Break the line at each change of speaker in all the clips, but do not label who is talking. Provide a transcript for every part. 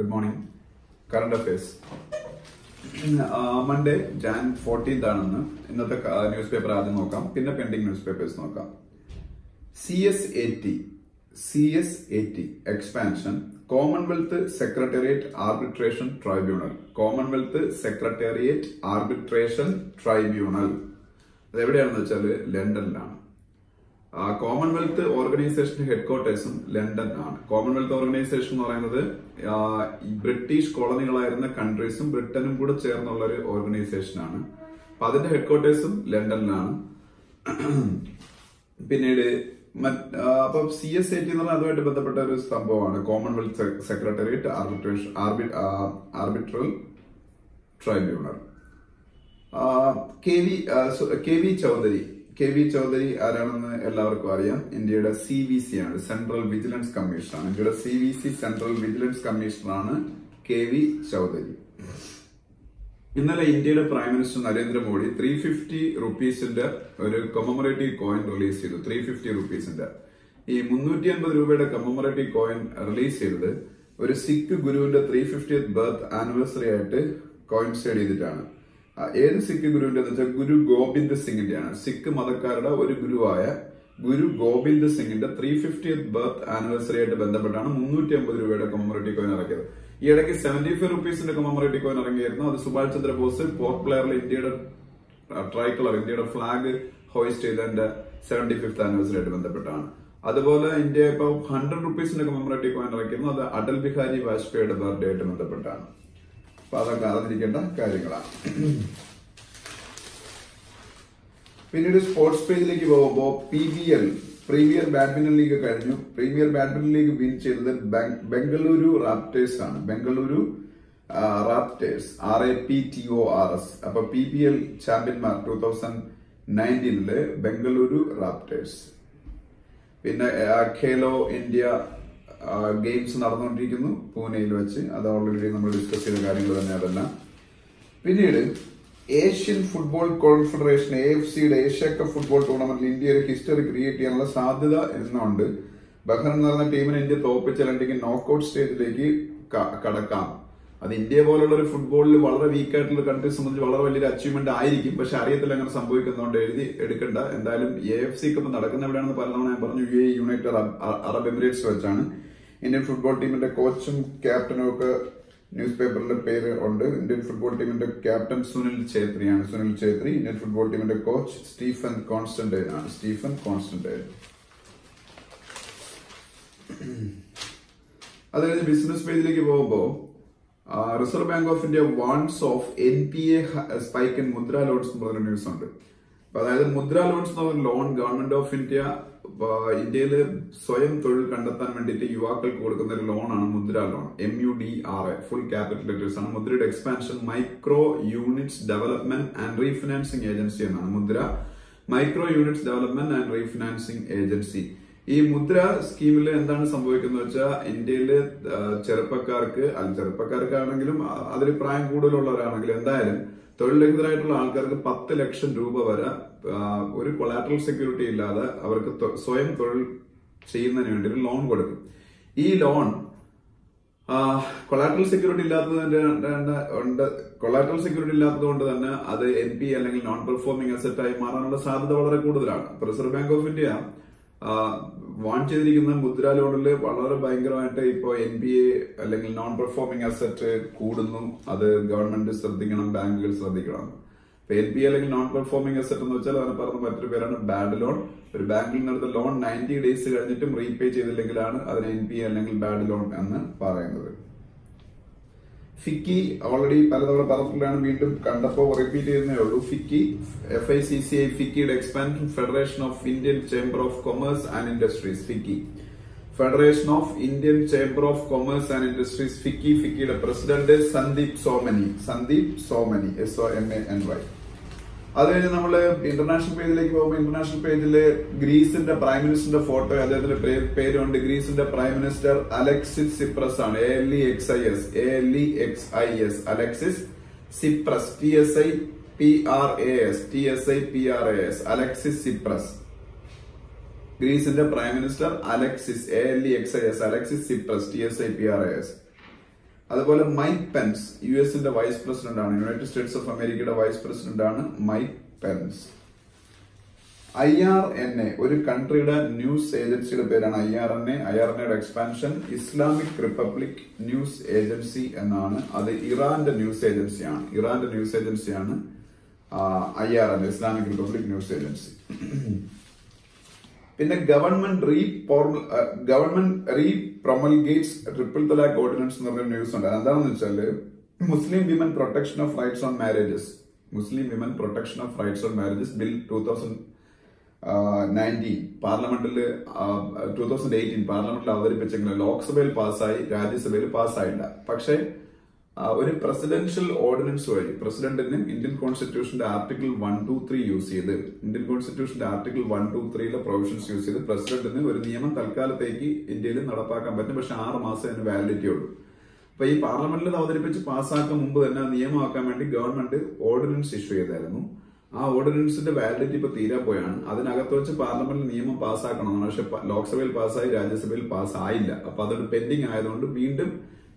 Good morning. Current affairs. Monday, Jan 14th ആണെന്ന് ഇന്നത്തെ news paper ആദ്യം നോക്കാം, പിന്നെ പെൻഡിങ് ന്യൂസ് പേപ്പേഴ്സ് നോക്കാം. CSAT expansion, Commonwealth Secretariat arbitration tribunal. Commonwealth Secretariat arbitration tribunal അതെവിടെയാണെന്ന് വെച്ചാൽ ലണ്ടനിലാണ്. കോമൺവെൽത്ത് ഓർഗനൈസേഷൻ ഹെഡ്ക്വാർട്ടേഴ്സും ലണ്ടനിലാണ്. കോമൺവെൽത്ത് ഓർഗനൈസേഷൻ എന്ന് പറയുന്നത് ബ്രിട്ടീഷ് കോളനികളായിരുന്ന കൺട്രീസും ബ്രിട്ടനും കൂടെ ചേർന്നുള്ള ഒരു ഓർഗനൈസേഷനാണ്. അപ്പൊ അതിന്റെ ഹെഡ്ക്വാർട്ടേഴ്സും ലണ്ടനിലാണ്. പിന്നീട് അപ്പൊ CSAT എന്ന് പറഞ്ഞാൽ അതുമായിട്ട് ബന്ധപ്പെട്ട ഒരു സംഭവമാണ്. Commonwealth Secretariat Arbitral Tribunal. K V Chaudhary ആരാണെന്ന് എല്ലാവർക്കും അറിയാം. ഇന്ത്യയുടെ CVC ആണ്, സെൻട്രൽ വിജിലൻസ് കമ്മീഷണറാണ്. ഇന്ത്യയുടെ CVC സെൻട്രൽ വിജിലൻസ് കമ്മീഷണറാണ് KV ചൗധരി. ഇന്നലെ ഇന്ത്യയുടെ പ്രൈം മിനിസ്റ്റർ നരേന്ദ്രമോദി 350 റുപ്പീസിന്റെ ഒരു കൊമമറേറ്റീവ് കോയിൻ റിലീസ് ചെയ്തു. 350 റുപ്പീസിന്റെ ഈ 350 രൂപയുടെ കൊമമറേറ്റീവ് കോയിൻ റിലീസ് ചെയ്തത് ഒരു സിഖ് ഗുരുവിന്റെ 350th ബർത്ത് ആനിവേഴ്സറി ആയിട്ട് കോയിൻസൈഡ് ചെയ്തിട്ടാണ്. ഏത് സിഖ് ഗുരുവിന്റെ എന്ന് വെച്ചാൽ ഗുരു ഗോബിന്ദ് സിംഗിന്റെയാണ്. സിഖ് മതക്കാരുടെ ഒരു ഗുരുവായ ഗുരു ഗോബിന്ദ് സിംഗിന്റെ 350th ബർത്ത് ആനിവേഴ്സറി ആയിട്ട് ബന്ധപ്പെട്ടാണ് 350 രൂപയുടെ കൊമമറേറ്റീവ് കോയിൻ ഇറക്കിയത്. ഈ ഇടയ്ക്ക് 75 റുപ്പീസിന്റെ കൊമമറേറ്റീവ് കോയിൻ ഇറങ്ങിയായിരുന്നു. അത് സുഭാഷ് ചന്ദ്രബോസ് പോർട്ട് ബ്ലെയറിൽ ഇന്ത്യയുടെ ട്രൈക്കളർ, ഇന്ത്യയുടെ ഫ്ലാഗ് ഹോയിസ്റ്റ് ചെയ്തതിന്റെ 75th ആനിവേഴ്സറി ആയിട്ട് ബന്ധപ്പെട്ടാണ്. അതുപോലെ ഇന്ത്യ ഇപ്പൊ 100 റുപ്പീസിന്റെ കൊമമറേറ്റീവ് കോയിൻ ഇറക്കിയിരുന്നു. അത് അടൽ ബിഹാരി വാജ്പേയിയുടെ ബർത്ത്ഡേ ആയിട്ട് ബന്ധപ്പെട്ടാണ്. അപ്പൊ അതൊക്കെ അറിഞ്ഞിരിക്കേണ്ട കാര്യങ്ങളാണ്. പിന്നീട് സ്പോർട്സ് പേജിലേക്ക് പോകുമ്പോ PBL പ്രീമിയർ ബാഡ്മിന്റൺ ലീഗ് കഴിഞ്ഞു. പ്രീമിയർ ബാഡ്മിന്റൺ ലീഗ് വിൻ ചെയ്തത് ബംഗളൂരു റാപ്റ്റേഴ്സ് ആണ്. Bengaluru raptors, RAPTORS. അപ്പൊ PBL ചാമ്പ്യന്മാർ 2019 ബംഗളൂരു റാപ്റ്റേഴ്സ്. പിന്നെ ഖേലോ ഇന്ത്യ ഗെയിംസ് നടന്നുകൊണ്ടിരിക്കുന്നു പൂനെയിൽ വെച്ച്. അത് ഓൾറെഡി നമ്മൾ ഡിസ്കസ് ചെയ്ത കാര്യങ്ങൾ തന്നെ അതെല്ലാം. പിന്നീട് ഏഷ്യൻ ഫുട്ബോൾ കോൺഫെഡറേഷൻ AFCയുടെ ഏഷ്യ കപ്പ് ഫുട്ബോൾ ടൂർണമെന്റിൽ ഇന്ത്യ ഒരു ഹിസ്റ്ററി ക്രിയേറ്റ് ചെയ്യാനുള്ള സാധ്യത എന്നുണ്ട്. ബഹ്റൈൻ എന്ന് പറഞ്ഞ ടീമിനെ ഇന്ത്യ തോൽപ്പിച്ചില്ലെങ്കിൽ നോക്കൌട്ട് സ്റ്റേജിലേക്ക് കടക്കാം. അത് ഇന്ത്യ പോലുള്ള ഒരു ഫുട്ബോളിൽ വളരെ വീക്കായിട്ടുള്ള കൺട്രീസ് സംബന്ധിച്ച് വളരെ വലിയൊരു അച്ചീവ്മെന്റ് ആയിരിക്കും. പക്ഷെ അറിയത്തില്ല അങ്ങനെ സംഭവിക്കുന്നതുകൊണ്ട് എഴുതി എടുക്കണ്ട. എന്തായാലും AFC കപ്പ് നടക്കുന്ന എവിടെയാണെന്ന് പലതവണ ഞാൻ പറഞ്ഞു. UAE യുണൈറ്റഡ് അറബ് എമിറേറ്റ്സ് വെച്ചാണ്. ഇന്ത്യൻ ഫുട്ബോൾ ടീമിന്റെ കോച്ചും ക്യാപ്റ്റനും ഒക്കെ ന്യൂസ് പേപ്പറിന്റെ പേര് ഉണ്ട്. ഇന്ത്യൻ ഫുട്ബോൾ ടീമിന്റെ ക്യാപ്റ്റൻ സുനിൽ ഛേത്രിയാണ്. സുനിൽ ഛേത്രി. ഇന്ത്യൻ ഫുട്ബോൾ ടീമിന്റെ കോച്ച് സ്റ്റീഫൻ കോൺസ്റ്റന്റൈൻ ആണ്. അത് കഴിഞ്ഞ് ബിസിനസ് പേജിലേക്ക് പോകുമ്പോൾ Reserve Bank of India warns of NPA spike in Mudra loans എന്ന് പറഞ്ഞ ന്യൂസ് ഉണ്ട്. അതായത് മുദ്ര ലോൺസ് എന്ന് പറഞ്ഞ ലോൺ ഗവൺമെന്റ് ഓഫ് ഇന്ത്യയിൽ സ്വയം തൊഴിൽ കണ്ടെത്താൻ വേണ്ടിയിട്ട് യുവാക്കൾക്ക് കൊടുക്കുന്ന ഒരു ലോണാണ് Mudra loan. MUDRA full capital letters ആണ്. മുദ്രയുടെ expansion micro units development and refinancing agency എന്നാണ്. Mudra micro units development and refinancing agency. ഈ മുദ്ര സ്കീമിൽ എന്താണ് സംഭവിക്കുന്നത് വെച്ചാൽ ഇന്ത്യയില് ചെറുപ്പക്കാർക്കാണെങ്കിലും അതിൽ പ്രായം കൂടുതലുള്ളവരാണെങ്കിലും എന്തായാലും തൊഴിൽരഹിതരായിട്ടുള്ള ആൾക്കാർക്ക് 10 ലക്ഷം രൂപ വരെ ഒരു കൊളാറ്ററൽ സെക്യൂരിറ്റി ഇല്ലാതെ അവർക്ക് സ്വയം തൊഴിൽ ചെയ്യുന്നതിന് വേണ്ടി ഒരു ലോൺ കൊടുക്കും. ഈ ലോൺ കൊളാറ്ററൽ സെക്യൂരിറ്റി ഇല്ലാത്തത് കൊണ്ട് തന്നെ അത് NPA അല്ലെങ്കിൽ നോൺ പെർഫോമിംഗ് അസറ്റ് ആയി മാറാനുള്ള സാധ്യത വളരെ കൂടുതലാണ്. Reserve Bank of India warn ചെയ്തിരിക്കുന്ന മുദ്ര ലോണിൽ വളരെ ഭയങ്കരമായിട്ട് ഇപ്പോ NPA അല്ലെങ്കിൽ നോൺ പെർഫോമിംഗ് അസറ്റ് കൂടുന്നു. അത് ഗവൺമെന്റ് ശ്രദ്ധിക്കണം, ബാങ്കുകൾ ശ്രദ്ധിക്കണം. ഇപ്പൊ NPA അല്ലെങ്കിൽ നോൺ പെർഫോമിംഗ് അസറ്റ് എന്ന് വെച്ചാൽ അതിനെ പറഞ്ഞ മറ്റൊരു പേരാണ് ബാഡ് ലോൺ. ഒരു ബാങ്കിൽ നിന്നെടുത്ത ലോൺ 90 ഡേയ്സ് കഴിഞ്ഞിട്ടും റീപേ ചെയ്തില്ലെങ്കിലാണ് അതിന് NPA അല്ലെങ്കിൽ ബാഡ് ലോൺ എന്ന് പറയുന്നത്. ഫിക്കി ഓൾറെഡി പലതവണ പറഞ്ഞിട്ടുള്ളതാണ്, വീണ്ടും കണ്ടപ്പോൾ റിപ്പീറ്റ് ചെയ്യുന്നേ ഉള്ളൂ. FICCI ഫിക്കിയുടെ expansion Federation of Indian Chamber of Commerce and Industries. Federation of Indian Chamber of Commerce and Industries ഫിക്കിയുടെ പ്രസിഡന്റ് സന്ദീപ് സോമനി SOMANY. അത് കഴിഞ്ഞ് നമ്മള് ഇന്റർനാഷണൽ പേജിലേക്ക് പോകുമ്പോൾ ഇന്റർനാഷണൽ പേജില് ഗ്രീസിന്റെ പ്രൈം മിനിസ്റ്ററിന്റെ ഫോട്ടോ, അദ്ദേഹത്തിന്റെ പേരുണ്ട്. ഗ്രീസിന്റെ പ്രൈം മിനിസ്റ്റർ അലക്സിസ് സിപ്രസ് ആണ്. ALEXIS Alexis Tsipras. TSIPRAS Alexis Tsipras. ഗ്രീസിന്റെ prime minister Alexis ALEXIS Alexis Tsipras TSIPRAS. അതുപോലെ മൈക്ക് പെൻസ് US-ന്റെ വൈസ് പ്രസിഡന്റ് ആണ്, യുണൈറ്റഡ് സ്റ്റേറ്റ്സ് ഓഫ് അമേരിക്കയുടെ വൈസ് പ്രസിഡന്റ് ആണ് മൈക്ക് പെൻസ്. IRNA ഒരു കൺട്രിയുടെ ന്യൂസ് ഏജൻസിയുടെ പേരാണ് IRNA. IRNAയുടെ expansion Islamic Republic News Agency എന്നാണ്. അത് ഇറാന്റെ ന്യൂസ് ഏജൻസിയാണ്. IRNA, Islamic Republic News Agency. പിന്നെ government repromulgates triple talaq ordinance എന്ന് പറഞ്ഞ ന്യൂസ് ഉണ്ട്. എന്താണെന്ന് വെച്ചാല് മുസ്ലിം women protection of rights on marriages bill 2019 പാർലമെന്റിൽ 2018 പാർലമെന്റിൽ അവതരിപ്പിച്ചെങ്കിലും ലോക്സഭയിൽ പാസ്സായി, രാജ്യസഭയിൽ പാസ്സായില്ല. പക്ഷേ ഒരു പ്രസിഡൻഷ്യൽ ഓർഡിനൻസ് വഴി പ്രസിഡന്റിന് ഇന്ത്യൻ കോൺസ്റ്റിറ്റ്യൂഷന്റെ ആർട്ടിക്കിൾ 123 യൂസ് ചെയ്ത്, ഇന്ത്യൻ കോൺസ്റ്റിറ്റ്യൂഷന്റെ ആർട്ടിക്കിൾ 123 പ്രൊവിഷൻസ് യൂസ് ചെയ്ത് പ്രസിഡന്റിന് ഒരു നിയമം തൽക്കാലത്തേക്ക് ഇന്ത്യയിൽ നടപ്പാക്കാൻ പറ്റും. പക്ഷെ 6 മാസം അതിന് വാലിഡിറ്റി ഉള്ളൂ. അപ്പൊ ഈ പാർലമെന്റിൽ അവതരിപ്പിച്ച് പാസ്സാക്കാൻ മുമ്പ് തന്നെ നിയമമാക്കാൻ വേണ്ടി ഗവൺമെന്റ് ഓർഡിനൻസ് ഇഷ്യൂ ചെയ്തായിരുന്നു. ആ ഓർഡിനൻസിന്റെ വാലിഡിറ്റി ഇപ്പൊ തീരാൻ പോയാണ്. അതിനകത്ത് വെച്ച് പാർലമെന്റിൽ നിയമം പാസ്സാക്കണമെന്നാണ്. പക്ഷെ ലോക്സഭയിൽ പാസ്സായി, രാജ്യസഭയിൽ പാസ്സായില്ല. അപ്പൊ അതൊരു പെൻഡിങ് ആയതുകൊണ്ട് വീണ്ടും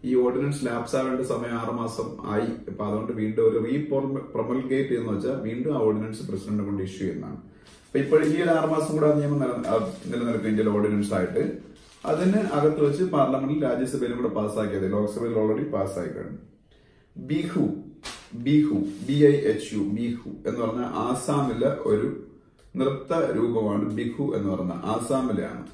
ഈ ഓർഡിനൻസ് ലാപ്സ് ആവേണ്ട സമയം 6 മാസം ആയി. അപ്പൊ അതുകൊണ്ട് വീണ്ടും ഒരു റീപ്രൊമൽഗേറ്റ് എന്ന് വെച്ചാൽ വീണ്ടും ആ ഓർഡിനൻസ് പ്രസിഡന്റിനെ കൊണ്ട് ഇഷ്യൂ ചെയ്യുന്നതാണ്. അപ്പൊ ഇപ്പോഴും ഈ ഒരു 6 മാസം കൂടെ ആ നിയമം നിലനിൽക്കും ഇന്ത്യയിലെ ഓർഡിനൻസ് ആയിട്ട്. അതിന് അകത്ത് വെച്ച് പാർലമെന്റിൽ രാജ്യസഭയിലും കൂടെ പാസ്സാക്കിയത്, ലോക്സഭയിൽ ഓൾറെഡി പാസ്സായി കഴിഞ്ഞു. ബിഹു BIHU ബിഹു എന്ന് പറഞ്ഞ ആസാമിലെ ഒരു നൃത്ത രൂപമാണ്. ബിഹു എന്ന് പറഞ്ഞ ആസാമിലെയാണ്.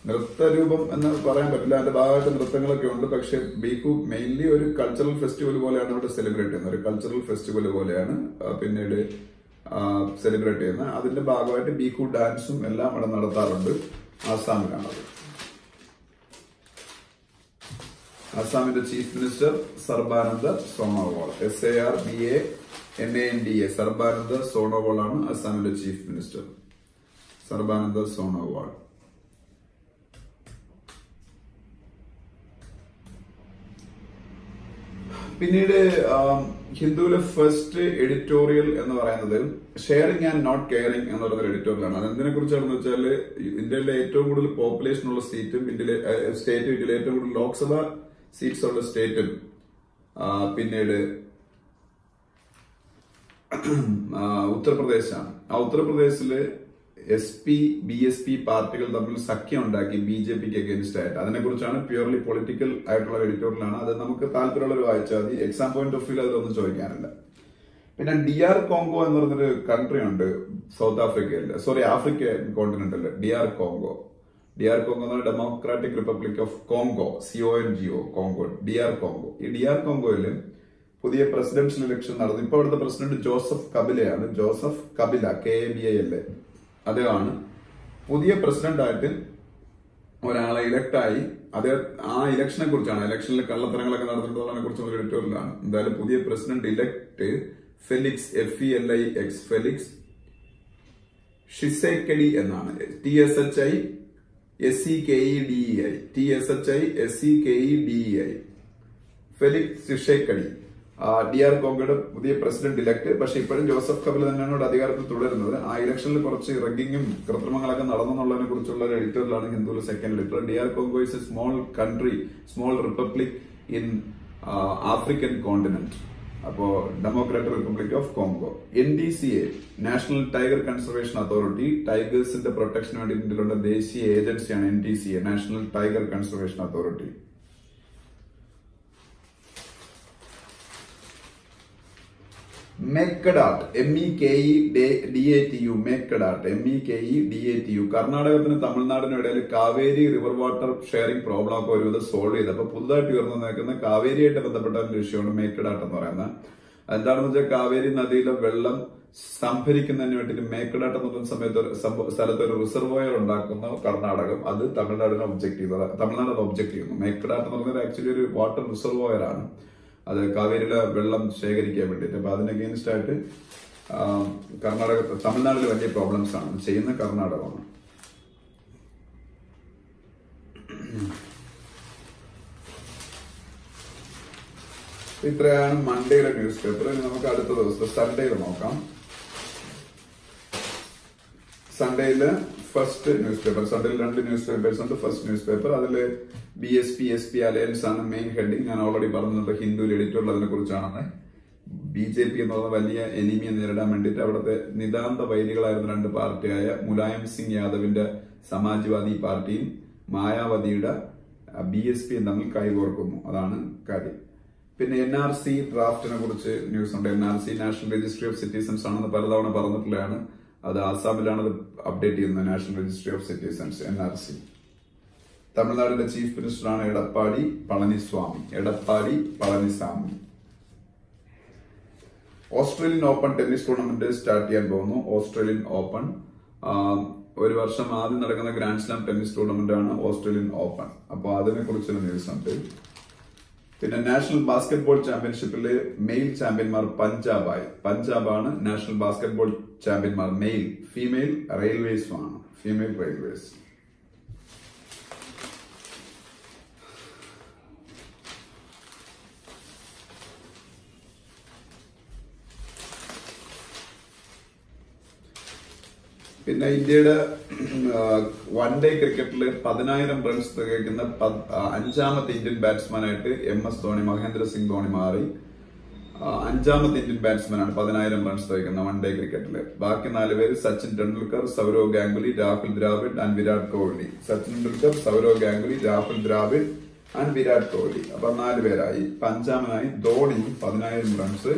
നൃത്തരൂപം എന്ന് പറയാൻ പറ്റില്ല, അതിന്റെ ഭാഗമായിട്ട് നൃത്തങ്ങളൊക്കെ ഉണ്ട്. പക്ഷെ ബിഹു മെയിൻലി ഒരു കൾച്ചറൽ ഫെസ്റ്റിവൽ പോലെയാണ് ഇവിടെ സെലിബ്രേറ്റ് ചെയ്യുന്നത്. ഒരു കൾച്ചറൽ ഫെസ്റ്റിവൽ പോലെയാണ് പിന്നീട് സെലിബ്രേറ്റ് ചെയ്യുന്നത്. അതിന്റെ ഭാഗമായിട്ട് ബിഹു ഡാൻസും എല്ലാം ഇവിടെ നടത്താറുണ്ട്. ആസാമിലാണത്. ആസാമിന്റെ chief minister Sarbananda Sonowal, SARBANANDA, Sarbananda Sonowal ആണ് ആസാമിന്റെ ചീഫ് മിനിസ്റ്റർ. സർബാനന്ദ സോണോവാൾ. പിന്നീട് ഹിന്ദുവിലെ ഫസ്റ്റ് എഡിറ്റോറിയൽ എന്ന് പറയുന്നത് ഷെയറിംഗ് ആൻഡ് നോട്ട് കെയറിംഗ് എന്ന് പറയുന്ന എഡിറ്റോറിയലാണ്. അതെന്തിനെ കുറിച്ചാണെന്ന് വെച്ചാൽ ഇന്ത്യയിലെ ഏറ്റവും കൂടുതൽ പോപ്പുലേഷൻ ഉള്ള സ്റ്റേറ്റും ഇന്ത്യയിലെ ഏറ്റവും കൂടുതൽ ലോക്സഭ സീറ്റ്സ് ഉള്ള സ്റ്റേറ്റും പിന്നീട് ഉത്തർപ്രദേശാണ്. ആ ഉത്തർപ്രദേശില് SP, BSP പാർട്ടികൾ തമ്മിൽ സഖ്യം ഉണ്ടാക്കി BJPക്ക് അഗേൻസ്റ്റ് ആയിട്ട്. അതിനെക്കുറിച്ചാണ് പ്യൂർലി പൊളിറ്റിക്കൽ ആയിട്ടുള്ള എഡിറ്റോറിയലാണ്. അത് നമുക്ക് താല്പര്യമുള്ളവർ വായിച്ചാൽ മതി. എക്സാം പോയിന്റ് ഓഫ് വ്യൂ അതിലൊന്നും ചോദിക്കാനില്ല. പിന്നെ DR കോങ്കോ എന്ന് പറഞ്ഞൊരു കൺട്രി ഉണ്ട് ആഫ്രിക്കൻ കോണ്ടിനെന്റില്. DR കോങ്കോ എന്ന് പറഞ്ഞാൽ democratic Republic of Congo, CONGO, Congo. DR Congo. ഈ DR കോങ്കോയില് പുതിയ പ്രസിഡൻഷ്യൽ ഇലക്ഷൻ നടന്നു. ഇപ്പൊ അവിടുത്തെ പ്രസിഡന്റ് ജോസഫ് കബിലയാണ്. KABILA. അദ്ദേഹമാണ് പുതിയ പ്രസിഡന്റായിട്ട് ഒരാളെ ഇലക്ട് ആയി. ആ ഇലക്ഷനെ കുറിച്ചാണ്, ഇലക്ഷനിൽ കള്ളത്തരങ്ങളൊക്കെ നടന്നിട്ടുള്ളതിനെ കുറിച്ചുള്ള എഡിറ്റോറിയലാണ്. എന്തായാലും പുതിയ പ്രസിഡന്റ് ഇലക്ട് ഫെലിക്സ് ഫെലിക്സ് ഷിസെക്കഡി എന്നാണ്. TSHISEKEDEI ഫെലിക്സ് ഷിസെക്കഡി DR കോങ്കോയുടെ പുതിയ പ്രസിഡന്റ് ഇലക്ട്. പക്ഷെ ഇപ്പോഴും ജോസഫ് കബില തന്നെയാണ് അധികാരത്തിൽ തുടരുന്നത്. ആ ഇലക്ഷനിൽ കുറച്ച് റഗ്ഗിങ്ങും കൃത്രിമങ്ങളൊക്കെ നടന്നെന്നുള്ളതിനെ കുറിച്ചുള്ള ഒരു എഡിറ്റോറിയലാണ് ഹിന്ദുവിലെ second editor. DR Congo is a small republic in African continent. അപ്പോ Democratic Republic of Congo. NTCA, National Tiger Conservation Authority, ടൈഗേഴ്സിന്റെ പ്രൊട്ടക്ഷന് വേണ്ടി ഇന്ത്യയിലുള്ള ദേശീയ ഏജൻസിയാണ് NTCA, National Tiger Conservation Authority. MEKDATU, MEKDATU. കർണാടകത്തിനും തമിഴ്നാടിനും ഇടയിൽ Kaveri river water sharing problem ഒക്കെ ഒരുവിധം സോൾവ് ചെയ്ത്. അപ്പൊ പുതുതായിട്ട് ഉയർന്നു നിൽക്കുന്ന കാവേരിയായിട്ട് ബന്ധപ്പെട്ട ഒരു വിഷയമാണ് MEKDATU എന്ന് പറയുന്നത്. എന്താണെന്ന് വെച്ചാൽ കാവേരി നദിയിലെ വെള്ളം സംഭരിക്കുന്നതിന് വേണ്ടിയിട്ട് MEKDATU എന്ന് പറയുന്ന സ്ഥലത്ത് ഒരു റിസർവോയർ ഉണ്ടാക്കുന്ന കർണാടകം, അത് തമിഴ്നാട് ഒബ്ജക്ട് ചെയ്യുന്നു. MEKDATU എന്ന് പറയുന്നത് ആക്ച്വലി ഒരു വാട്ടർ റിസർവോയർ ആണ്. അത് കാവേരിയിലെ വെള്ളം ശേഖരിക്കാൻ വേണ്ടിയിട്ട്. അപ്പൊ അതിന് അഗെയിൻസ്റ്റ് ആയിട്ട് തമിഴ്നാട്ടിൽ വലിയ പ്രോബ്ലംസ് ആണ് ചെയ്യുന്ന കർണാടകമാണ്. ഇത്രയാണ് മൺഡേയുടെ ന്യൂസ് പേപ്പർ. നമുക്ക് അടുത്ത ദിവസത്തെ സൺഡേയിൽ നോക്കാം. സൺഡേയില് ഫസ്റ്റ് ന്യൂസ് പേപ്പർ. സൺഡേയിൽ 2 ന്യൂസ് പേപ്പേഴ്സ് ഉണ്ട്. ഫസ്റ്റ് ന്യൂസ് പേപ്പർ അതിൽ BSP SP അലയൻസ് ആണ് മെയിൻ ഹെഡിങ്. ഞാൻ ഓൾറെഡി പറഞ്ഞിട്ടുണ്ട് ഹിന്ദുവിൽ എഡിറ്റോറിയൽ അതിനെ കുറിച്ചാണെന്ന്. BJP എന്ന് പറഞ്ഞ വലിയ എനിമിയെ നേരിടാൻ വേണ്ടിയിട്ട് അവിടുത്തെ നിതാന്ത വൈരികളായിരുന്ന 2 പാർട്ടിയായ മുലായം സിംഗ് യാദവിന്റെ സമാജ്വാദി പാർട്ടിയും മായാവതിയുടെ BSPയും തമ്മിൽ കൈകോർക്കുന്നു. അതാണ് കാര്യം. പിന്നെ NRC ഡ്രാഫ്റ്റിനെ കുറിച്ച് ന്യൂസ് ഉണ്ട്. NRC National Registry of Citizens ആണെന്ന് പലതവണ പറഞ്ഞിട്ടുള്ളതാണ്. അത് ആസാമിലാണ് അത് അപ്ഡേറ്റ് ചെയ്യുന്നത്. National Registry of Citizens NRC. തമിഴ്നാടിന്റെ ചീഫ് മിനിസ്റ്ററാണ് Edappadi Palaniswami. Australian Open tennis tournament start ചെയ്യാൻ പോകുന്നു. ഓസ്ട്രേലിയൻ ഓപ്പൺ ഒരു വർഷം ആദ്യം നടക്കുന്ന ഗ്രാൻഡ് സ്ലാം ടെന്നീസ് ടൂർണമെന്റ് ആണ് ഓസ്ട്രേലിയൻ ഓപ്പൺ. അപ്പൊ അതിനെ കുറിച്ചൊരു ന്യൂസ് ഉണ്ട്. പിന്നെ നാഷണൽ ബാസ്കറ്റ്ബോൾ ചാമ്പ്യൻഷിപ്പിലെ മെയിൽ ചാമ്പ്യന്മാർ പഞ്ചാബാണ് നാഷണൽ ബാസ്കറ്റ്ബോൾ ചാമ്പ്യന്മാർ. മെയിൽ, ഫീമെയിൽ റെയിൽവേസും ആണ്. Female Railways. പിന്നെ ഇന്ത്യയുടെ 1 ഡേ ക്രിക്കറ്റിൽ 10,000 റൺസ് തികയ്ക്കുന്ന 5ാമത്തെ ഇന്ത്യൻ ബാറ്റ്സ്മാനായിട്ട് MS ധോണി, മഹേന്ദ്ര സിംഗ് ധോണി മാറി. 5ാമത്തെ ഇന്ത്യൻ ബാറ്റ്സ്മാനാണ് 10,000 റൺസ് തികയ്ക്കുന്ന 1 ഡേ ക്രിക്കറ്റിൽ. ബാക്കി 4 പേര് സച്ചിൻ ടെണ്ടുൽക്കർ, സൗരവ് ഗാംഗുലി, രാഹുൽ ദ്രാവിഡ് ആൻഡ് വിരാട് കോഹ്ലി. സച്ചിൻ ടെണ്ടുൽക്കർ, സൗരവ് ഗാംഗുലി, രാഹുൽ ദ്രാവിഡ് ആൻഡ് വിരാട് കോഹ്ലി. അപ്പൊ 4 പേരായി. 5ാമനായി ധോണിയും 10,000 റൺസ്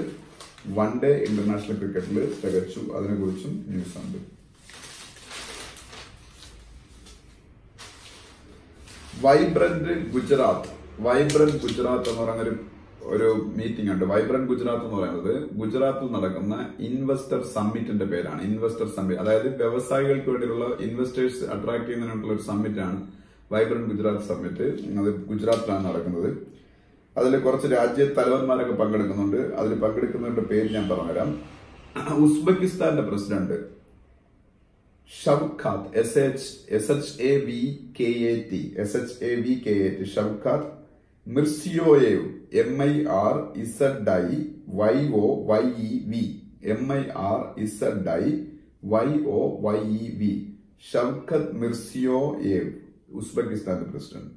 1 ഡേ ഇന്റർനാഷണൽ ക്രിക്കറ്റിൽ തികച്ചു. അതിനെ കുറിച്ചും ന്യൂസ് ഉണ്ട്. വൈബ്രന്റ് ഗുജറാത്ത് എന്ന് പറയുന്ന ഒരു മീറ്റിംഗ് ഉണ്ട്. വൈബ്രന്റ് ഗുജറാത്ത് എന്ന് പറയുന്നത് ഗുജറാത്തിൽ നടക്കുന്ന ഇൻവെസ്റ്റർ സമ്മിറ്റിന്റെ പേരാണ്. ഇൻവെസ്റ്റർ സമ്മിറ്റ്, അതായത് വ്യവസായികൾക്ക് വേണ്ടിയുള്ള ഇൻവെസ്റ്റേഴ്സ് അട്രാക്ട് ചെയ്യുന്നതിനുള്ള ഒരു സമ്മിറ്റ് ആണ് വൈബ്രന്റ് ഗുജറാത്ത് സമ്മിറ്റ്. അത് ഗുജറാത്തിലാണ് നടക്കുന്നത്. അതിൽ കുറച്ച് രാജ്യ തലവന്മാരൊക്കെ പങ്കെടുക്കുന്നുണ്ട്. അതിൽ പങ്കെടുക്കുന്നവരുടെ പേര് ഞാൻ പറഞ്ഞുതരാം. ഉസ്ബെക്കിസ്ഥാന്റെ president Shavkat, Shavkat Mirziyoyev, MIRZIYOYEV, Shavkat Mirziyoyev ഉസ്ബെക്കിസ്ഥാന്റെ പ്രസിഡന്റ്.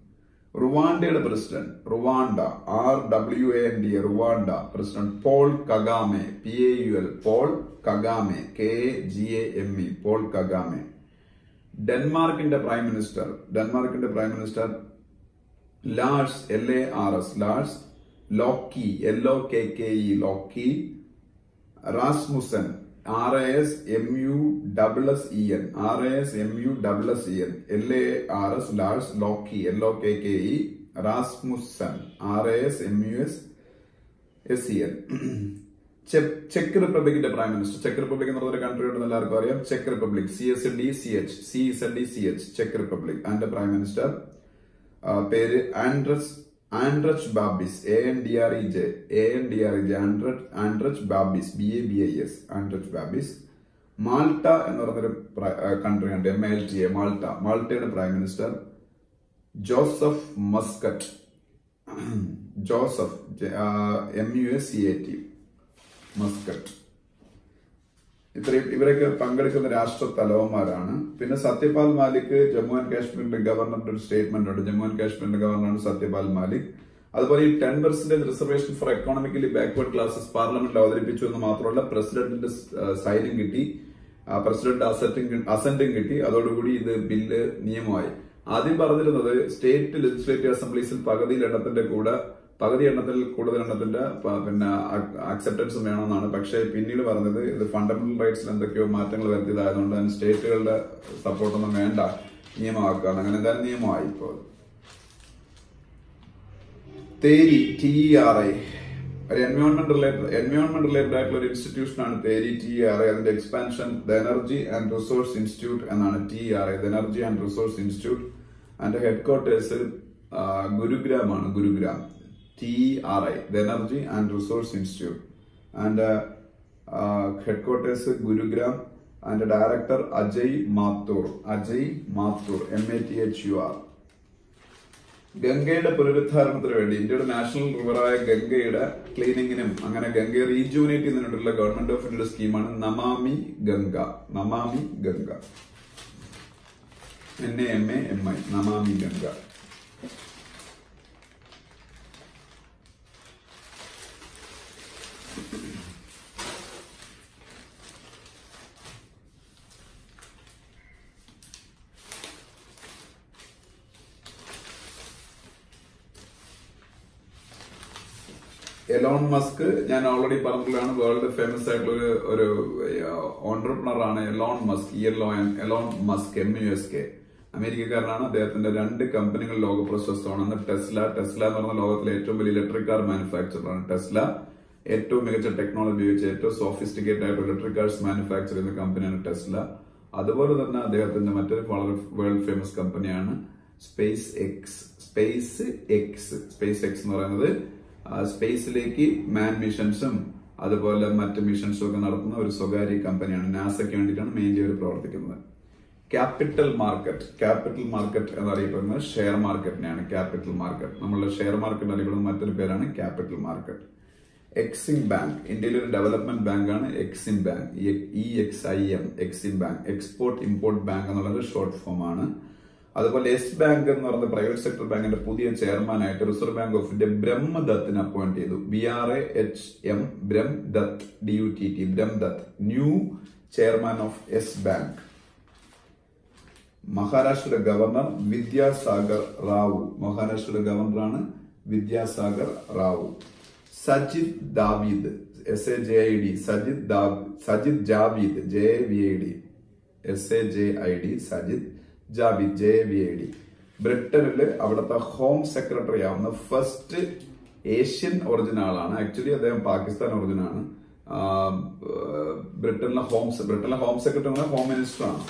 റുവാണ്ടയുടെ president, RWANDA president Paul Kagame, Paul Kagame, KAGAME, Paul Kagame. ഡെൻമാർക്കിന്റെ prime minister Lars Lars Lokke, Lokke Rasmussen, RASMUSSEN, Lars Lokke, LOKKE, Rasmussen, RASMUSSEN. ചെക്ക് റിപ്പബ്ലിക്കിന്റെ prime minister, ചെക്ക് Republic എന്ന് പറഞ്ഞൊരു country ഉണ്ടെന്ന് എല്ലാവർക്കും അറിയാം. ചെക്ക് റിപ്പബ്ലിക്, CSDCH, ചെക്ക് റിപ്പബ്ലിക്. അതിന്റെ പ്രൈം മിനിസ്റ്റർ പേര് Andrej Babis, ആൻഡ്രച്ച് Babis, BABIS, ആൻഡ്രച്ച് Babis. Malta എന്ന് പറഞ്ഞൊരു കൺട്രി ഉണ്ട്, MALTA, മാൾട്ടയുടെ prime minister Joseph Muscat, MUSCAT, Muscat. ഇവരൊക്കെ പങ്കെടുക്കുന്ന രാഷ്ട്ര തലവന്മാരാണ്. പിന്നെ സത്യപാൽ മാലിക്, ജമ്മു ആൻഡ് കാശ്മീരിന്റെ ഗവർണറുടെ ഒരു സ്റ്റേറ്റ്മെന്റ് ഉണ്ട്. ജമ്മു ആൻഡ് കാശ്മീരിന്റെ ഗവർണറാണ് സത്യപാൽ മാലിക്. അതുപോലെ ഈ 10% reservation four economically backward classes പാർലമെന്റിൽ അവതരിപ്പിച്ചു എന്ന് മാത്രമല്ല, പ്രസിഡന്റിന്റെ സൈനും കിട്ടി, പ്രസിഡന്റ് അസന്റും കിട്ടി. അതോടുകൂടി ഇത് ബില്ല് നിയമമായി. ആദ്യം പറഞ്ഞിരുന്നത് സ്റ്റേറ്റ് ലെജിസ്ലേറ്റീവ് അസംബ്ലീസിൽ പകുതി എണ്ണത്തിൽ കൂടുതൽ എണ്ണത്തിന്റെ പിന്നെ അക്സെപ്റ്റൻസും വേണമെന്നാണ്. പക്ഷേ പിന്നീട് പറഞ്ഞത് ഇത് ഫണ്ടമെന്റൽ റൈറ്റ്സിൽ എന്തൊക്കെയോ മാറ്റങ്ങൾ വരുത്തിയതായതുകൊണ്ട് അതിന് സ്റ്റേറ്റുകളുടെ സപ്പോർട്ടൊന്നും വേണ്ട, നിയമമാക്കുകയാണ്. അങ്ങനെ എന്തായാലും നിയമമായി. ഇപ്പോൾ തേരി, TERI, ഒരു എൻവയോൺമെന്റ് റിലേറ്റഡ് ആയിട്ടുള്ള ഒരു ഇൻസ്റ്റിറ്റ്യൂഷൻ ആണ് തേരി, TERI. അതിന്റെ expansion the energy and resource institute എന്നാണ്. TERI, the energy and resource institute. അതിന്റെ ഹെഡ്ക്വാർട്ടേഴ്സ് ഗുരുഗ്രാം ആണ്. Gurugram, TERI, the Energy and Resource Institute, and headquarters Gurugram, and director Ajay Mathur, MATHUR. ഗംഗയുടെ പുനരുദ്ധാരണത്തിന് വേണ്ടി ഇന്ത്യയുടെ നാഷണൽ റിവറായ ഗംഗയുടെ ക്ലീനിങ്ങിനും അങ്ങനെ ഗംഗയെ റീജുവിനേറ്റ് ചെയ്യുന്നതിനുള്ള ഗവൺമെന്റ് ഓഫ് ഇന്ത്യയുടെ സ്കീമാണ് Namami Ganga. NAMAMI, Namami Ganga. Elon Musk, ഞാൻ ഓൾറെഡി പറഞ്ഞിട്ടുള്ളതാണ്, വേൾഡ് ഫേമസ് ആയിട്ടുള്ള ഒരു ഓൺട്രപ്രണർ ആണ് Elon Musk. Elon Musk MUSK അമേരിക്കക്കാരനാണ്. അദ്ദേഹത്തിന്റെ 2 കമ്പനികൾ ലോക പ്രശസ്തമാണ്. ടെസ്ല എന്ന് പറഞ്ഞ ലോകത്തിലെ ഏറ്റവും വലിയ ഇലക്ട്രിക് കാർ മാനുഫാക്ചറാണ്. ടെസ്ല ഏറ്റവും മികച്ച ടെക്നോളജി ഉപയോഗിച്ച് ഏറ്റവും സോഫിസ്റ്റിക്കേറ്റഡ് ആയിട്ട് ഇലക്ട്രിക് കാർസ് മാനുഫാക്ചർ ചെയ്യുന്ന കമ്പനിയാണ് ടെസ്ല. അതുപോലെ തന്നെ അദ്ദേഹത്തിന്റെ മറ്റൊരു വളരെ വേൾഡ് ഫേമസ് കമ്പനിയാണ് സ്പേസ് എക്സ് എന്ന് പറയുന്നത്. സ്പേസിലേക്ക് മാൻ മിഷൻസും അതുപോലെ മറ്റ് മിഷൻസും ഒക്കെ നടത്തുന്ന ഒരു സ്വകാര്യ കമ്പനിയാണ്. നാസയ്ക്ക് വേണ്ടിയിട്ടാണ് മെയിൻലി അവർ പ്രവർത്തിക്കുന്നത്. ക്യാപിറ്റൽ മാർക്കറ്റ് എന്നറിയപ്പെടുന്നത് ഷെയർ മാർക്കറ്റിനെയാണ്. ക്യാപിറ്റൽ മാർക്കറ്റ്, നമ്മളുടെ ഷെയർ മാർക്കറ്റ് അറിയപ്പെടുന്ന മറ്റൊരു പേരാണ് ക്യാപിറ്റൽ മാർക്കറ്റ്. എക്സിം ബാങ്ക്, ഇന്ത്യയിലെ ഒരു ഡെവലപ്മെന്റ് ബാങ്കാണ് Exim bank. EXIM, Exim bank. Export import bank എന്നുള്ളത് ഷോർട്ട് ഫോം ആണ്. അതുപോലെ യെസ് ബാങ്ക് എന്ന് പറയുന്ന പ്രൈവറ്റ് സെക്ടർ ബാങ്കിന്റെ പുതിയ ചെയർമാനായിട്ട് reserve Bank of India ബ്രഹ്മദത്തിനെ appoint ചെയ്തു. BRAHM, Brahmadath, DUTT, Brahmadath, new chairman of yes bank. Maharashtra governor Vidyasagar Rao. മഹാരാഷ്ട്രയുടെ ഗവർണറാണ് Vidyasagar Rao. Sajid Javid, SAJID, Sajid Javid, JAVID, SAJID, Sajid Javid, JAVID. ബ്രിട്ടനില് അവിടുത്തെ home secretary ആവുന്ന ഫസ്റ്റ് ഏഷ്യൻ ഒറിജിൻ ആളാണ്. ആക്ച്വലി അദ്ദേഹം പാകിസ്ഥാൻ ഒറിജിൻ ആണ്. ബ്രിട്ടനിലെ ഹോം സെക്രട്ടറി ഹോം മിനിസ്റ്റർ ആണ്.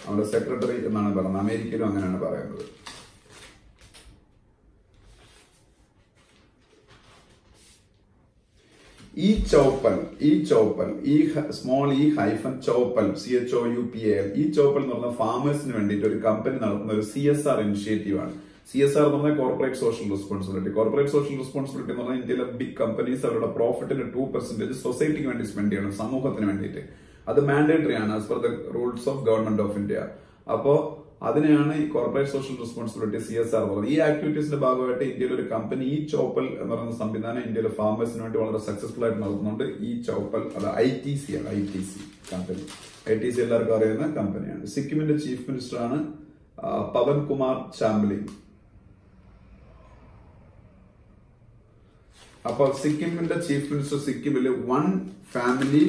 അവിടെ സെക്രട്ടറി എന്നാണ് പറയുന്നത്. അമേരിക്കയിലും അങ്ങനെയാണ് പറയുന്നത്. ചോപ്പൽ, സ്മോൾ ഹൈഫൻ ചോപ്പൽ, CHOUPAL. ചോപ്പൽ എന്ന് പറഞ്ഞ ഫാമേഴ്സിന് വേണ്ടിയിട്ട് ഒരു കമ്പനി നടത്തുന്ന ഒരു CSR ഇനിഷ്യേറ്റീവ് ആണ്. CSR എന്ന് പറഞ്ഞാൽ corporate social responsibility. Corporate social responsibility എന്ന് പറഞ്ഞാൽ ഇന്ത്യയിലെ ബിഗ് കമ്പനീസ് അവരുടെ പ്രോഫിറ്റിന്റെ 2% സൊസൈറ്റിക്ക് വേണ്ടി സ്പെൻഡ് ചെയ്യണം, സമൂഹത്തിന് വേണ്ടിയിട്ട്. അത് മാൻഡേറ്ററി ആണ് as per the rules of government of India. അപ്പോ അതിനെയാണ് ഈ കോർപ്പറേറ്റ് സോഷ്യൽ റെസ്പോൺസിബിലിറ്റി CSR പറയുന്നത്. ഈ ആക്ടിവിറ്റീസിന്റെ ഭാഗമായിട്ട് ഇന്ത്യയിലെ ഒരു കമ്പനി ചോപ്പൽ എന്ന് പറയുന്ന സംവിധാനം ഇന്ത്യയിലെ ഫാമേഴ്സിന് വേണ്ടി വളരെ സക്സസ്ഫുൾ ആയിട്ട് നടത്തുന്നുണ്ട്. ചോപ്പൽ അത് ITC ആണ്. ITC കമ്പനി, ITC എല്ലാവർക്കും അറിയുന്ന കമ്പനിയാണ്. സിക്കിമിന്റെ ചീഫ് മിനിസ്റ്റർ ആണ് പവൻ കുമാർ ചാംബ്ലിംഗ്. അപ്പൊ സിക്കിമിന്റെ ചീഫ് മിനിസ്റ്റർ സിക്കിമില് 1 ഫാമിലി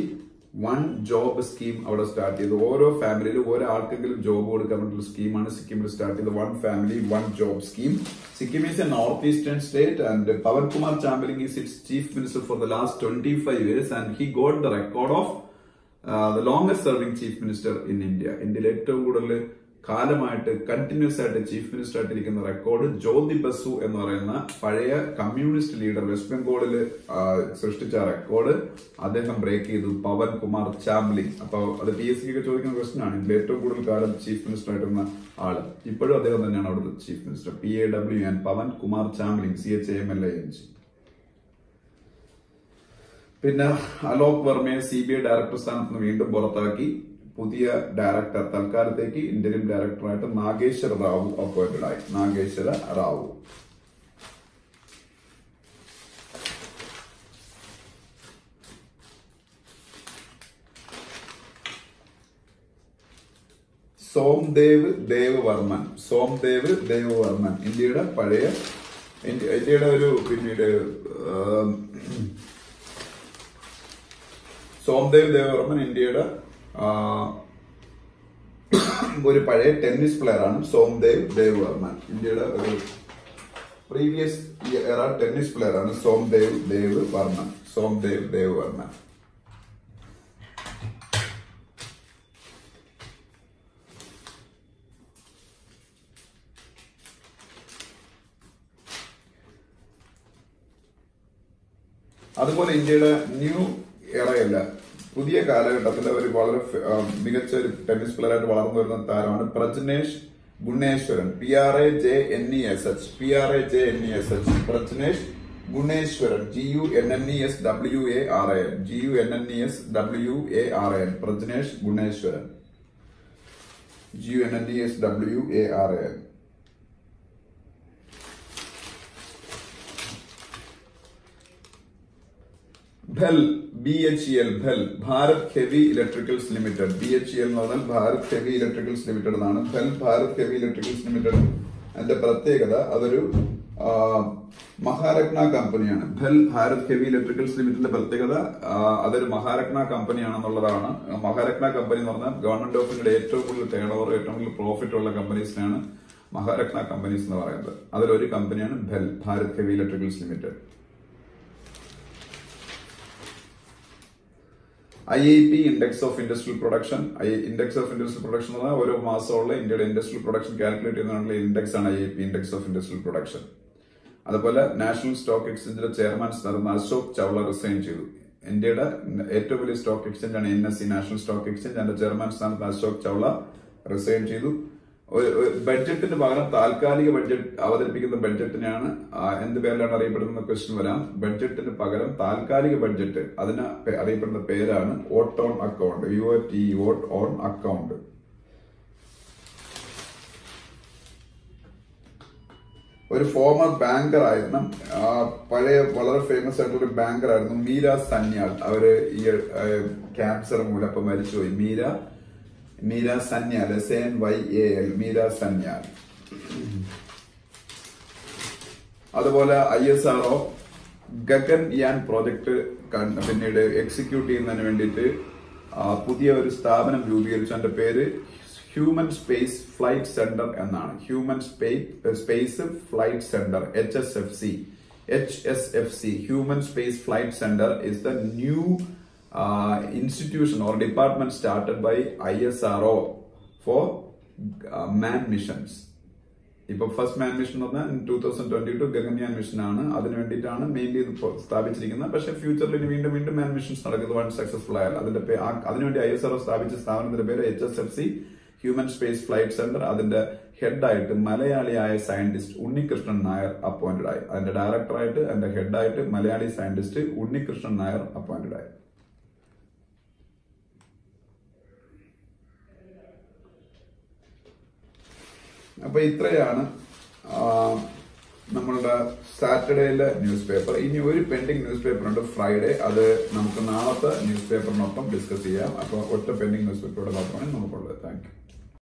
1 ജോബ് സ്കീം അവിടെ സ്റ്റാർട്ട് ചെയ്തു. ഓരോ ഫാമിലിയിലും ഒരാൾക്കെങ്കിലും ജോബ് കൊടുക്കാൻ വേണ്ടിയുള്ള സ്കീമാണ് സിക്കിമിൽ സ്റ്റാർട്ട് ചെയ്തത്. 1 family 1 job scheme. Sikkim is a northeastern state and Pawan Kumar Chamberlain is its chief minister for the last 25 years and he got the record of the longest serving chief minister in India. ഇന്ത്യയിൽ ഏറ്റവും കൂടുതൽ കാലമായിട്ട് continuous ആയിട്ട് chief minister ആയിട്ടിരിക്കുന്ന record ജ്യോതി ബസു എന്ന് പറയുന്ന പഴയ communist leader west ബംഗാളില് സൃഷ്ടിച്ച റെക്കോർഡ് അദ്ദേഹം ബ്രേക്ക് ചെയ്തു. പവൻ കുമാർ ചാംബ്ലിംഗ്. അപ്പൊ അത് PSC ഒക്കെ ചോദിക്കുന്ന ക്വസ്റ്റൻ ആണ്. ഇതിൽ ഏറ്റവും കൂടുതൽ കാലം ചീഫ് മിനിസ്റ്റർ ആയിട്ടിരുന്ന ആള് ഇപ്പോഴും അദ്ദേഹം തന്നെയാണ് അവിടുത്തെ ചീഫ് മിനിസ്റ്റർ. PAWN, പവൻ കുമാർ ചാംബ്ലിംഗ്, CHAMLING. പിന്നെ അലോക് വർമ്മയെ CBI ഡയറക്ടർ സ്ഥാനത്ത് നിന്ന് വീണ്ടും പുറത്താക്കി. പുതിയ ഡയറക്ടർ തൽക്കാലത്തേക്ക് ഇന്റരിം ഡയറക്ടറായിട്ട് നാഗേശ്വര റാവു അപ്പോയിന്റഡ് ആയി. നാഗേശ്വര റാവു. സോംദേവ് ദേവവർമ്മൻ. ഇന്ത്യയുടെ പഴയ ഇന്ത്യയുടെ ഒരു പിന്നീട് സോംദേവ് ദേവവർമ്മൻ ഇന്ത്യയുടെ ഒരു പഴയ ടെന്നീസ് പ്ലെയർ ആണ്. സോംദേവ് ദേവവർമ്മൻ ഇന്ത്യയുടെ ഒരു പ്രീവിയസ് എറ ടെന്നീസ് പ്ലെയർ ആണ്. സോംദേവ് ദേവവർമ്മൻ. അതുപോലെ ഇന്ത്യയുടെ ന്യൂ എറയല്ല, പുതിയ കാലഘട്ടത്തിൽ ഒരു വളരെ മികച്ച ഒരു ടെന്നീസ് പ്ലെയർ ആയിട്ട് വളർന്നു വരുന്ന താരമാണ് Prajnesh Gunneswaran. PRAJNESH. Prajnesh Gunneswaran. GUNNESWARAN. Prajnesh Gunneswaran. GUNNESWARAL. BHEL, BHEL, BHEL, Bharat Heavy Electricals Limited. BHEL എന്ന് പറഞ്ഞാൽ ഭാരത് ഹെവി ഇലക്ട്രിക്കൽസ് ലിമിറ്റഡ് എന്നാണ്. BHEL Bharat heavy electricals limited. അതിന്റെ പ്രത്യേകത അതൊരു മഹാരത്ന കമ്പനിയാണ്. BHEL ഭാരത് ഹെവി ഇലക്ട്രിക്കൽസ് ലിമിറ്റഡിന്റെ പ്രത്യേകത അതൊരു മഹാരത്ന കമ്പനിയാണെന്നുള്ളതാണ്. മഹാരത്ന കമ്പനി എന്ന് പറഞ്ഞാൽ ഗവൺമെന്റ് ഓഫ് ഇന്ത്യയുടെ ഏറ്റവും കൂടുതൽ ടേൺ ഓവർ, ഏറ്റവും കൂടുതൽ പ്രോഫിറ്റ് ഉള്ള കമ്പനീസിനാണ് മഹാരത്ന കമ്പനീസ് എന്ന് പറയുന്നത്. അതിലൊരു കമ്പനിയാണ് BHEL Bharat heavy electricals limited. IIP index of industrial production. Index of industrial production എന്ന് പറഞ്ഞാൽ ഓരോ മാസമുള്ള ഇന്ത്യയുടെ ഇൻഡസ്ട്രിയൽ പ്രൊഡക്ഷൻ കാൽക്കുലേറ്റ് ചെയ്യുന്നതിനുള്ള ഇൻഡെക്സ് ആണ് IIP index of industrial production. അതുപോലെ നാഷണൽ സ്റ്റോക്ക് എക്സ്ചേഞ്ചിന്റെ ചെയർമാൻ സ്ഥാനത്ത് അശോക് ചൗള റിസൈൻ ചെയ്തു. ഇന്ത്യയുടെ ഏറ്റവും വലിയ സ്റ്റോക്ക് എക്സ്ചേഞ്ച് ആണ് NSE നാഷണൽ സ്റ്റോക്ക് എക്സ്ചേഞ്ച്. അതിന്റെ ചെയർമാൻ സ്ഥാനത്ത് അശോക് ചൗള റിസൈൻ ചെയ്തു. ബഡ്ജറ്റിന് പകരം താൽക്കാലിക ബഡ്ജറ്റ് അവതരിപ്പിക്കുന്ന ബഡ്ജറ്റിനെയാണ് എന്ത് പേരിലാണ് അറിയപ്പെടുന്ന ക്വസ്റ്റ്യൻ വരാം. ബഡ്ജറ്റിന് പകരം താൽക്കാലിക ബഡ്ജറ്റ്, അതിന് അറിയപ്പെടുന്ന പേരാണ് vote on account. VOT, vote on account. ഒരു ഫോമർ ബാങ്കർ ആയിരുന്നു, പഴയ വളരെ ഫേമസ് ആയിട്ടുള്ള ഒരു ബാങ്കർ ആയിരുന്നു മീര സന്യാൽ. അവര് ഈ ക്യാൻസർ മൂലം ഇപ്പൊ മരിച്ചുപോയി. മീര സന്യാൽ, SANYAL, മീര സന്യാൽ. അതുപോലെ ISRO ഗഗൻയാൻ പ്രോജക്ട് പിന്നീട് എക്സിക്യൂട്ട് ചെയ്യുന്നതിന് വേണ്ടിയിട്ട് പുതിയ ഒരു സ്ഥാപനം രൂപീകരിച്ചു. അതിന്റെ പേര് ഹ്യൂമൻ സ്പേസ് ഫ്ലൈറ്റ് സെന്റർ എന്നാണ്. Human space flight centre, HSFC. Human Space Flight Center is the new institution or department started by ISRO for man missions. ഇപ്പൊ ഫസ്റ്റ് മാൻ മിഷൻ എന്ന് പറഞ്ഞാൽ 2022 ഗഗൻയാൻ മിഷൻ ആണ്. അതിനു വേണ്ടിയിട്ടാണ് മെയിൻലി ഇത് സ്ഥാപിച്ചിരിക്കുന്നത്. പക്ഷേ ഫ്യൂച്ചറിൽ ഇനി വീണ്ടും മാൻ മിഷൻസ് നടക്കുന്നത് വൺ സക്സസ്ഫുൾ ആയാൽ. അതിനുവേണ്ടി ISRO സ്ഥാപിച്ച സ്ഥാപനത്തിന്റെ പേര് HSFC, human space flight centre. അതിന്റെ ഹെഡായിട്ട് മലയാളിയായ സയന്റിസ്റ്റ് ഉണ്ണികൃഷ്ണൻ നായർ അപ്പോയിന്റഡ് ആയി. അതിന്റെ ഡയറക്ടറായിട്ട് അതിന്റെ ഹെഡായിട്ട് മലയാളി സയന്റിസ്റ്റ് ഉണ്ണികൃഷ്ണൻ നായർ അപ്പോയിന്റഡ് ആയി. അപ്പൊ ഇത്രയാണ് നമ്മളുടെ സാറ്റർഡേയിലെ ന്യൂസ് പേപ്പർ. ഇനി ഒരു പെൻഡിങ് ന്യൂസ് പേപ്പർ ഉണ്ട് ഫ്രൈഡേ. അത് നമുക്ക് നാളത്തെ ന്യൂസ് പേപ്പറിനൊപ്പം ഡിസ്കസ് ചെയ്യാം. അപ്പൊ ഒറ്റ പെൻഡിങ് ന്യൂസ് പേപ്പറോടെ മാത്രമാണ് നമുക്കുള്ളത്. Thank you.